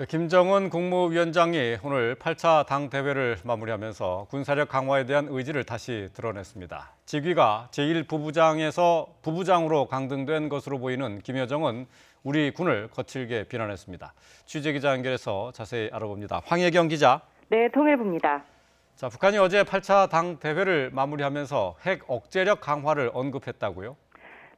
김정은 국무위원장이 오늘 8차 당대회를 마무리하면서 군사력 강화에 대한 의지를 다시 드러냈습니다. 직위가 제1부부장에서 부부장으로 강등된 것으로 보이는 김여정은 우리 군을 거칠게 비난했습니다. 취재기자 연결해서 자세히 알아봅니다. 황혜경 기자. 네, 통일부입니다. 자, 북한이 어제 8차 당대회를 마무리하면서 핵 억제력 강화를 언급했다고요?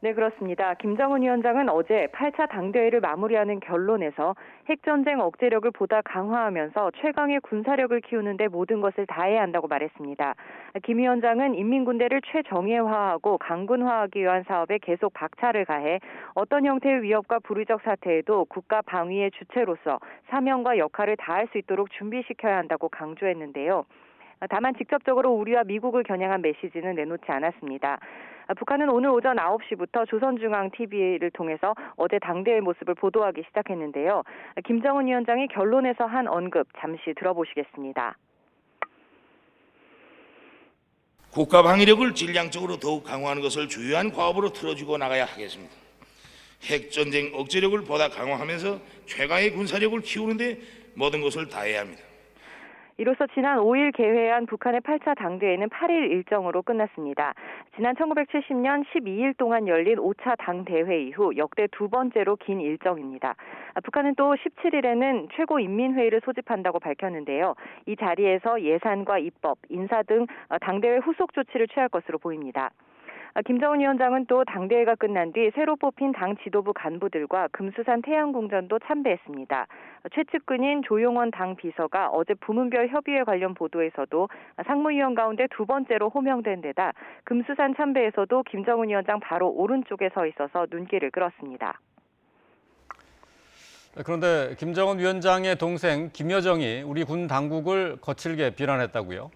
네, 그렇습니다. 김정은 위원장은 어제 8차 당대회를 마무리하는 결론에서 핵전쟁 억제력을 보다 강화하면서 최강의 군사력을 키우는 데 모든 것을 다해야 한다고 말했습니다. 김 위원장은 인민군대를 최정예화하고 강군화하기 위한 사업에 계속 박차를 가해 어떤 형태의 위협과 불의적 사태에도 국가 방위의 주체로서 사명과 역할을 다할 수 있도록 준비시켜야 한다고 강조했는데요. 다만 직접적으로 우리와 미국을 겨냥한 메시지는 내놓지 않았습니다. 북한은 오늘 오전 9시부터 조선중앙TV를 통해서 어제 당대회 모습을 보도하기 시작했는데요. 김정은 위원장이 결론에서 한 언급 잠시 들어보시겠습니다. 국가 방위력을 질량적으로 더욱 강화하는 것을 주요한 과업으로 틀어주고 나가야 하겠습니다. 핵전쟁 억제력을 보다 강화하면서 최강의 군사력을 키우는 데 모든 것을 다해야 합니다. 이로써 지난 5일 개회한 북한의 8차 당대회는 8일 일정으로 끝났습니다. 지난 1970년 12일 동안 열린 5차 당대회 이후 역대 두 번째로 긴 일정입니다. 북한은 또 17일에는 최고인민회의를 소집한다고 밝혔는데요. 이 자리에서 예산과 입법, 인사 등 당대회 후속 조치를 취할 것으로 보입니다. 김정은 위원장은 또 당대회가 끝난 뒤 새로 뽑힌 당 지도부 간부들과 금수산 태양궁전도 참배했습니다. 최측근인 조용원 당 비서가 어제 부문별 협의회 관련 보도에서도 상무위원 가운데 두 번째로 호명된 데다 금수산 참배에서도 김정은 위원장 바로 오른쪽에 서 있어서 눈길을 끌었습니다. 그런데 김정은 위원장의 동생 김여정이 우리 군 당국을 거칠게 비난했다고요?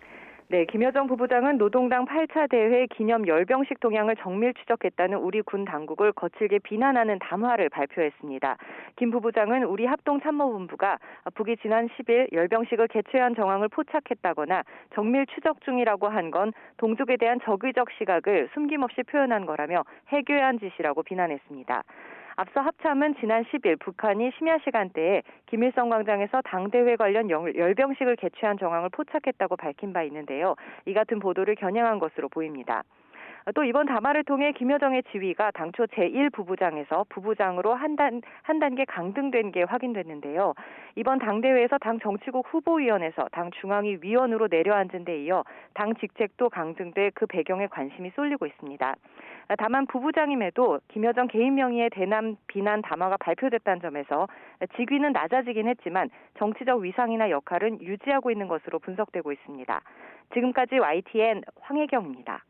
네, 김여정 부부장은 노동당 8차 대회 기념 열병식 동향을 정밀 추적했다는 우리 군 당국을 거칠게 비난하는 담화를 발표했습니다. 김 부부장은 우리 합동참모본부가 북이 지난 10일 열병식을 개최한 정황을 포착했다거나 정밀 추적 중이라고 한 건 동족에 대한 적의적 시각을 숨김없이 표현한 거라며 해괴한 짓이라고 비난했습니다. 앞서 합참은 지난 10일 북한이 심야 시간대에 김일성 광장에서 당대회 관련 열병식을 개최한 정황을 포착했다고 밝힌 바 있는데요. 이 같은 보도를 겨냥한 것으로 보입니다. 또 이번 담화를 통해 김여정의 지위가 당초 제1부부장에서 부부장으로 한 단계 강등된 게 확인됐는데요. 이번 당대회에서 당 정치국 후보위원회에서 당 중앙위 위원으로 내려앉은 데 이어 당 직책도 강등돼 그 배경에 관심이 쏠리고 있습니다. 다만 부부장임에도 김여정 개인 명의의 대남 비난 담화가 발표됐다는 점에서 직위는 낮아지긴 했지만 정치적 위상이나 역할은 유지하고 있는 것으로 분석되고 있습니다. 지금까지 YTN 황혜경입니다.